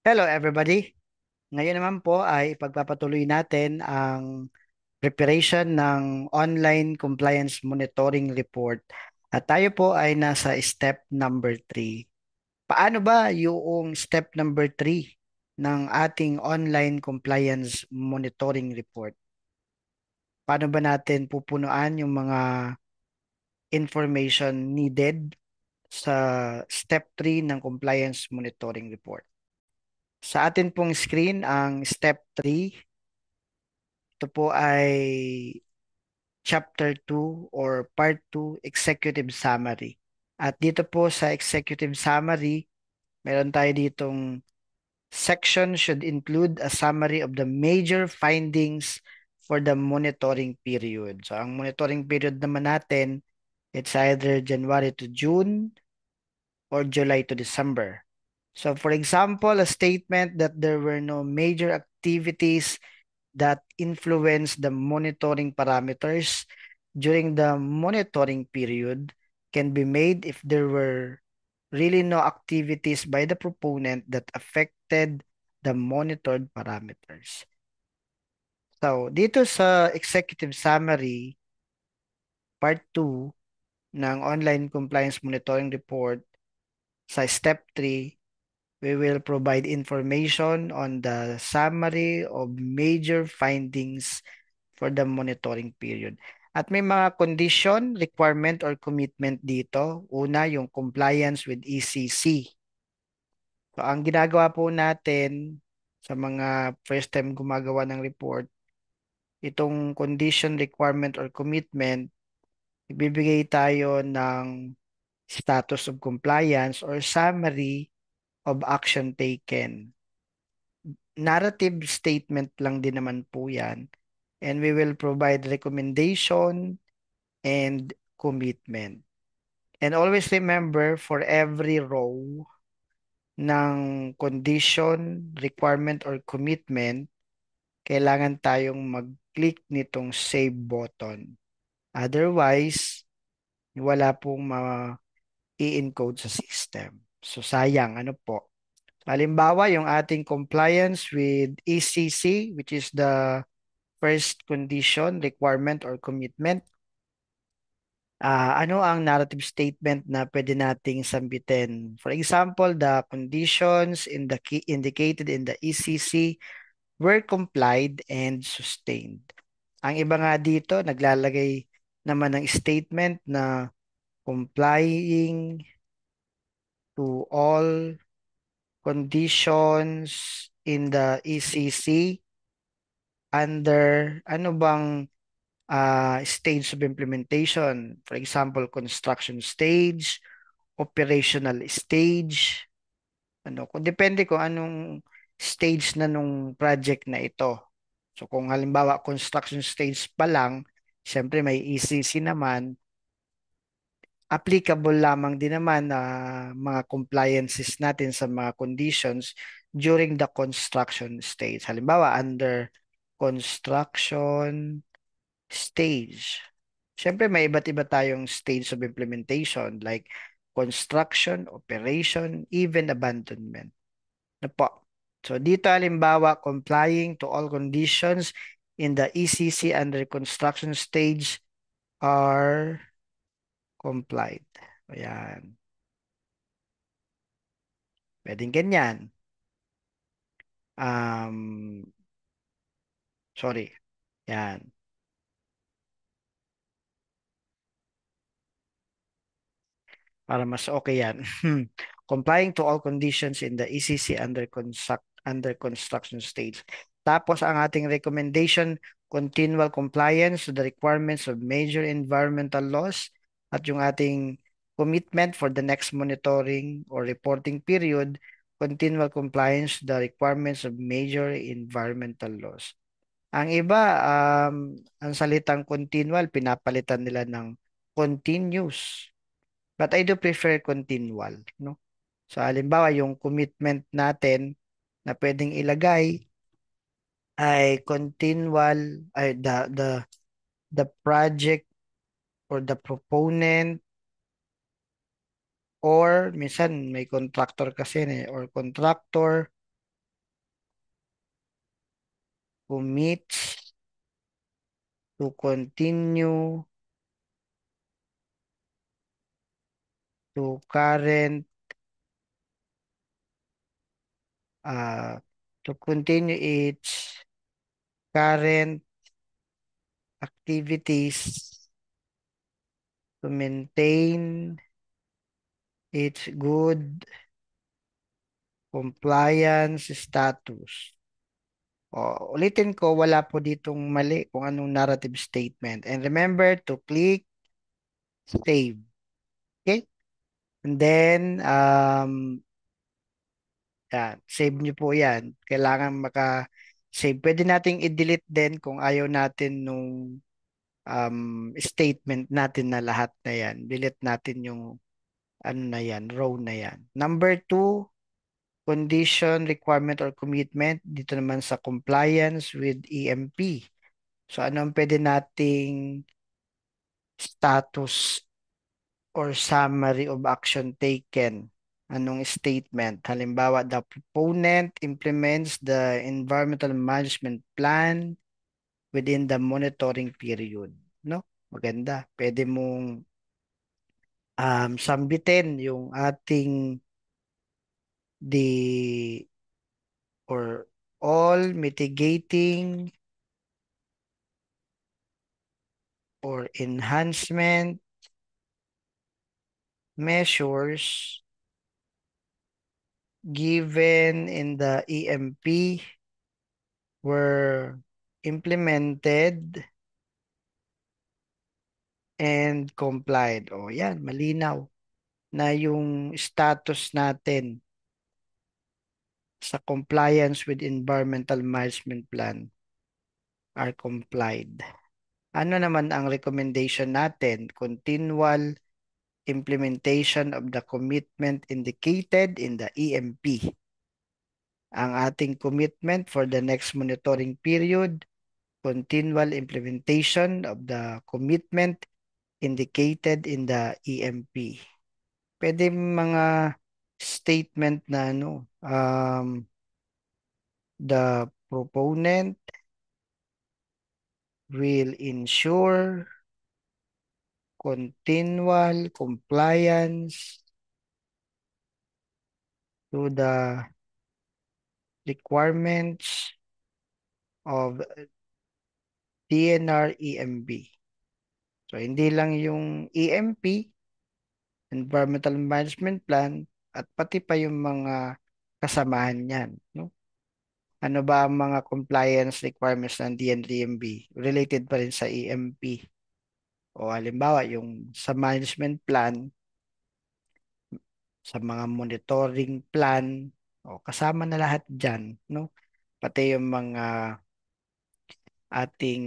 Hello everybody! Ngayon naman po ay ipagpapatuloy natin ang preparation ng online compliance monitoring report. At tayo po ay nasa step number 3. Paano ba yung step number 3 ng ating online compliance monitoring report? Paano ba natin pupunuan yung mga information needed sa step 3 ng compliance monitoring report? Sa atin pong screen ang step 3. Ito po ay Chapter 2 or Part 2 Executive Summary. At dito po sa Executive Summary, meron tayo ditong section should include a summary of the major findings for the monitoring period. So ang monitoring period naman natin, it's either January to June or July to December. So for example, a statement that there were no major activities that influence the monitoring parameters during the monitoring period can be made if there were really no activities by the proponent that affected the monitored parameters. So, dito sa executive summary, part 2 ng online compliance monitoring report, sa step 3, we will provide information on the summary of major findings for the monitoring period. At may mga condition, requirement, or commitment dito. Una, yung compliance with ECC. So, ang ginagawa po natin sa mga first time gumagawa ng report, itong condition, requirement, or commitment, ibibigay tayo ng status of compliance or summary of action taken. Narrative statement lang din naman po yan. And we will provide recommendation and commitment. And always remember, for every row ng condition, requirement, or commitment, kailangan tayong mag-click nitong save button. Otherwise, wala pong ma-i-encode sa system. So sayang, ano po. Halimbawa, yung ating compliance with ECC, which is the first condition, requirement, or commitment. Ano ang narrative statement na pwede nating sambitin? For example, the conditions in the key indicated in the ECC were complied and sustained. Ang iba nga dito, naglalagay naman ng statement na complying to all conditions in the ECC under ano bang stage of implementation. For example, construction stage, operational stage, kung depende kung anong stage na nung project na ito. So kung halimbawa construction stage pa lang, syempre may ECC naman, applicable lamang din naman na mga compliances natin sa mga conditions during the construction stage. Halimbawa, under construction stage. Siyempre, may iba't iba tayong stage of implementation like construction, operation, even abandonment. Ano po? So, dito halimbawa, complying to all conditions in the ECC under construction stage are complied. Ayan. Pwedeng ganyan. Um, sorry. Yan. Para mas okay yan. Complying to all conditions in the ECC under construction stage. Tapos ang ating recommendation, continual compliance to the requirements of major environmental laws at yung ating commitment for the next monitoring or reporting period, continual compliance to the requirements of major environmental laws. Ang iba, ang salitang continual, pinapalitan nila ng continuous. But I do prefer continual, no? So halimbawa yung commitment natin na pwedeng ilagay ay continual ay the project or the proponent or minsan may contractor kasi or contractor commits to continue to current uh, to continue its current activities to maintain its good compliance status. O, ulitin ko, wala po ditong mali kung anong narrative statement. And remember to click save. Okay? And then, yan, save nyo po yan. Kailangan maka-save. Pwede nating i-delete din kung ayaw natin nung statement natin na lahat na yan. Delete natin yung ano na yan, row na yan. Number two, condition, requirement, or commitment. Dito naman sa compliance with EMP. So ano ang pwede nating status or summary of action taken? Anong statement? Halimbawa, the proponent implements the environmental management plan within the monitoring period. No? Maganda. Pwede mong sambitin yung ating the or all mitigating or enhancement measures given in the EMP were implemented and complied. O yan, malinaw na yung status natin sa compliance with environmental management plan are complied. Ano naman ang recommendation natin? Continual implementation of the commitment indicated in the EMP. Ang ating commitment for the next monitoring period, continual implementation of the commitment indicated in the EMP. Pwede mga statement na the proponent will ensure continual compliance to the requirements of DNR EMB. So, hindi lang yung EMP, Environmental Management Plan, at pati pa yung mga kasamahan niyan, no? Ano ba ang mga compliance requirements ng DNR-EMB? Related pa rin sa EMP. O halimbawa, yung sa management plan, sa mga monitoring plan, o kasama na lahat dyan, no? Pati yung mga ating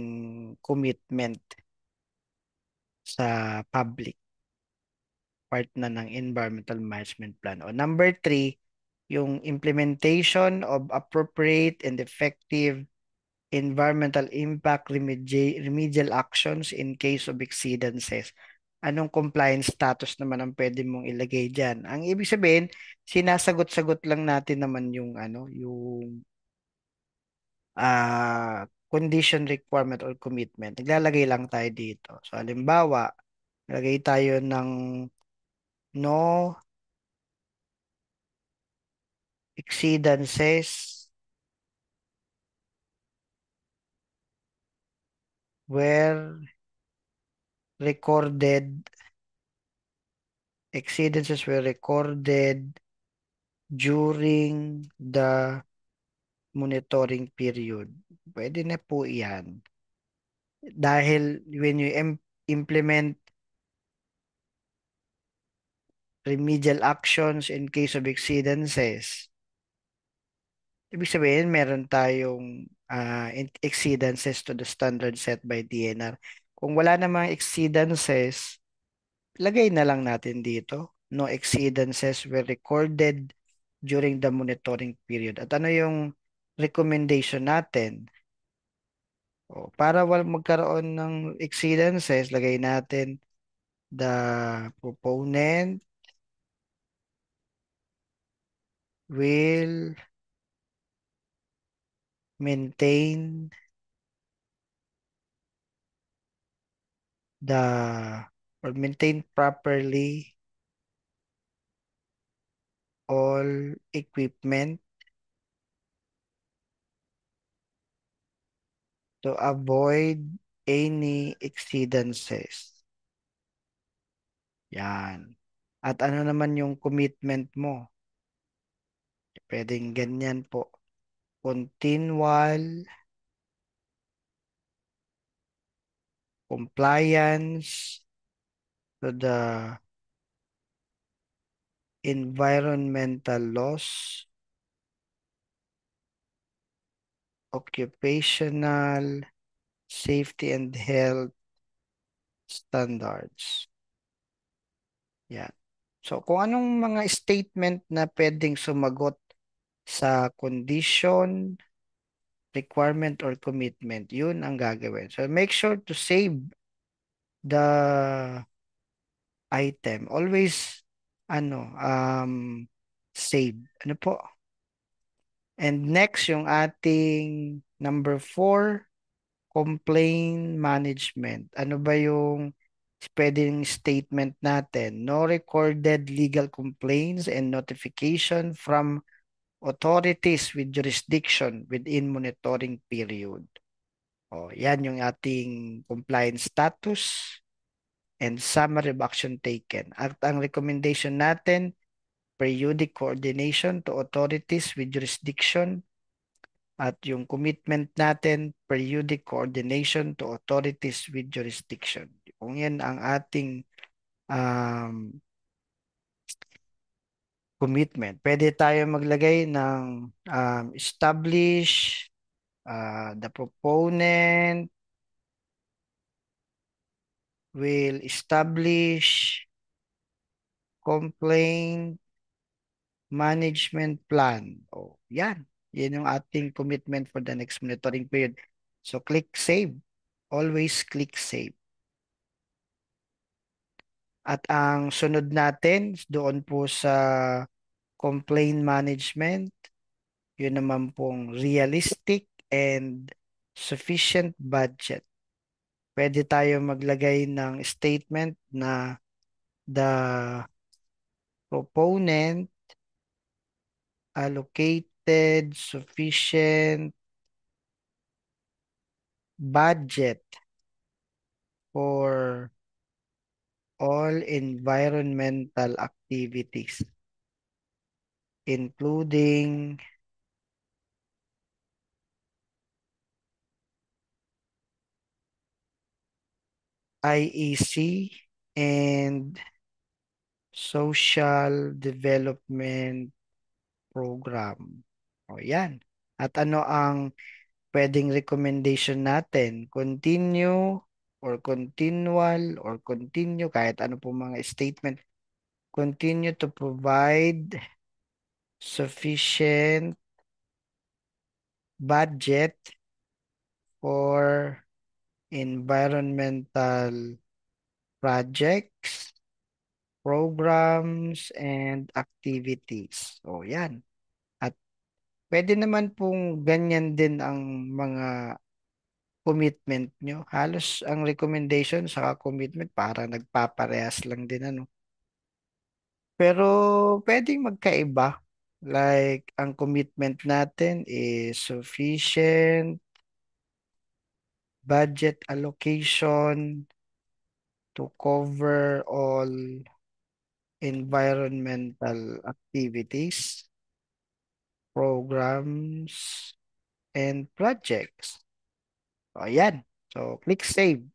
commitment sa public part na ng environmental management plan. O number three, yung implementation of appropriate and effective environmental impact remedial actions in case of exceedances. Anong compliance status naman ang pwede mong ilagay diyan? Ang ibig sabihin, sinasagot-sagot lang natin naman yung yung condition requirement or commitment. Naglalagay lang tayo dito. So halimbawa, lagay tayo ng no exceedances were recorded exceedances were recorded during the monitoring period. Pwede na po yan. Dahil when you implement remedial actions in case of exceedances, ibig sabihin meron tayong exceedances to the standard set by DNR. Kung wala namang exceedances, lagay na lang natin dito. No exceedances were recorded during the monitoring period. At ano yung recommendation natin? O, para magkaroon ng exceedances, lagay natin the proponent will maintain the or maintain properly all equipment to avoid any exceedances. Yan. At ano naman yung commitment mo? Pwedeng ganyan po. Continual compliance to the environmental laws, occupational safety and health standards. Yan. So kung anong mga statement na pwedeng sumagot sa condition, requirement, or commitment, yun ang gagawin. So make sure to save the item. Always, save. Ano po? And next, yung ating number 4, complaint management. Ano ba yung pwedeng statement natin? No recorded legal complaints and notification from authorities with jurisdiction within monitoring period. O, yan yung ating compliance status and summary of action taken. At ang recommendation natin, periodic coordination to authorities with jurisdiction. At yung commitment natin, periodic coordination to authorities with jurisdiction. Kung yan ang ating um, commitment, pwede tayo maglagay ng establish the proponent will establish complaint management plan. O, yan. Yan yung ating commitment for the next monitoring period. So, click save. Always click save. At ang sunod natin, doon po sa complaint management, yun naman pong realistic and sufficient budget. Pwede tayo maglagay ng statement na the proponent allocated sufficient budget for all environmental activities, including IEC and social development program. O yan. At ano ang pwedeng recommendation natin? Continue or continual or continue, kahit ano po mga statement. Continue to provide sufficient budget for environmental projects, programs, and activities. O yan. At pwede naman pong ganyan din ang mga commitment nyo. Halos ang recommendation sa commitment para nagpaparehas lang din ano. Pero pwedeng magkaiba. Like ang commitment natin is sufficient budget allocation to cover all environmental activities, programs, and projects. So, ayan. So, click save.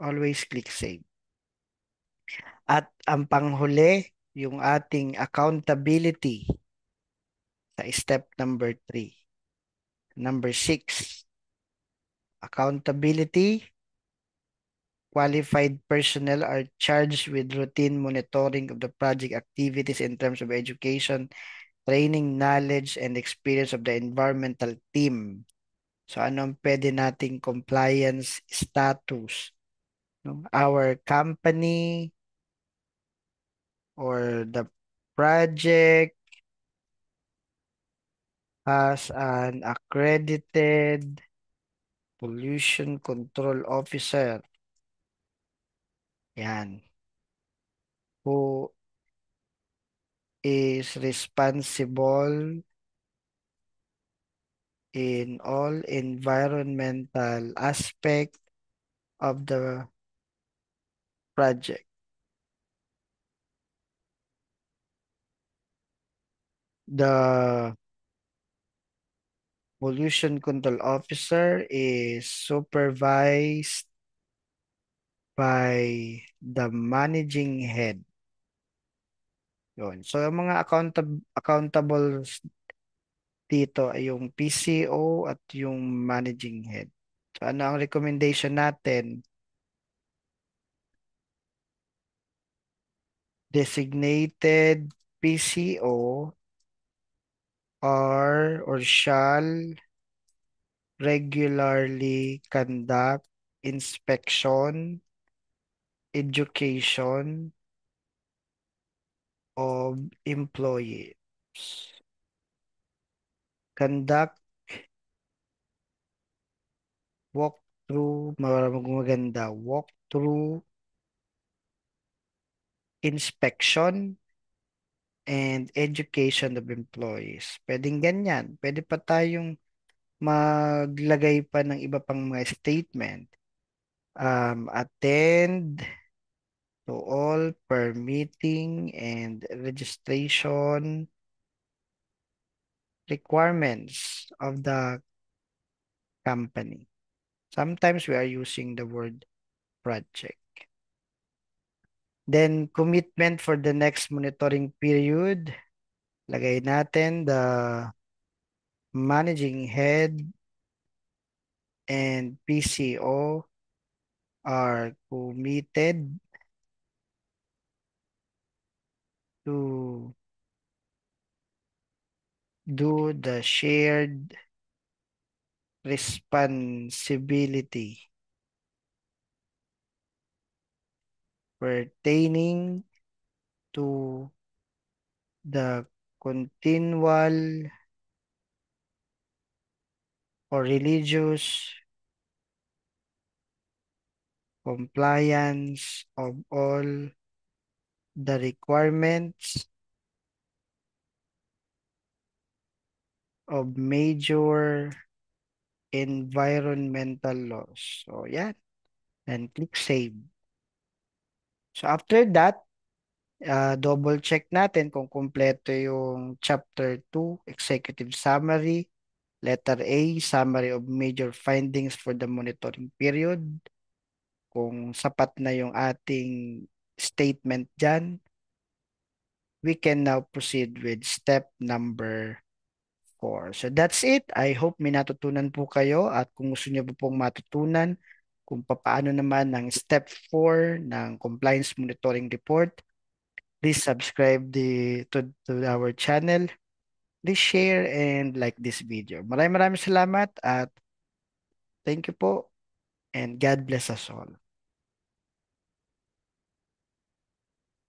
Always click save. At ang panghuli, yung ating accountability sa step number 3. Number 6, accountability. Qualified personnel are charged with routine monitoring of the project activities in terms of education, training, knowledge, and experience of the environmental team. So ano ang pwede nating compliance status? No? Our company or the project as an accredited pollution control officer. Yan. Who is responsible in all environmental aspect of the project. The pollution control officer is supervised by the managing head. Yun. So, yung mga accountable dito ay yung PCO at yung managing head. So, ano ang recommendation natin? Designated PCO are or shall regularly conduct inspection, education of employees. Conduct walkthrough, maganda, walkthrough, inspection, and education of employees. Pwedeng ganyan. Pwede pa tayong maglagay pa ng iba pang mga statement. Attend to all permitting and registration requirements of the company. Sometimes we are using the word project. Then commitment for the next monitoring period. Lagay natin the managing head and PCO are committed to do the shared responsibility pertaining to the continual or religious compliance of all the requirements of major environmental laws. So, yan. And click save. So, after that, double check natin kung kumpleto yung Chapter 2, Executive Summary. Letter A, Summary of Major Findings for the Monitoring Period. Kung sapat na yung ating statement dyan, we can now proceed with step number 4. So that's it. I hope may natutunan po kayo at kung gusto niyo po pong matutunan kung paano naman ng step 4 ng Compliance Monitoring Report, please subscribe to our channel. Please share and like this video. Maraming salamat at thank you po and God bless us all.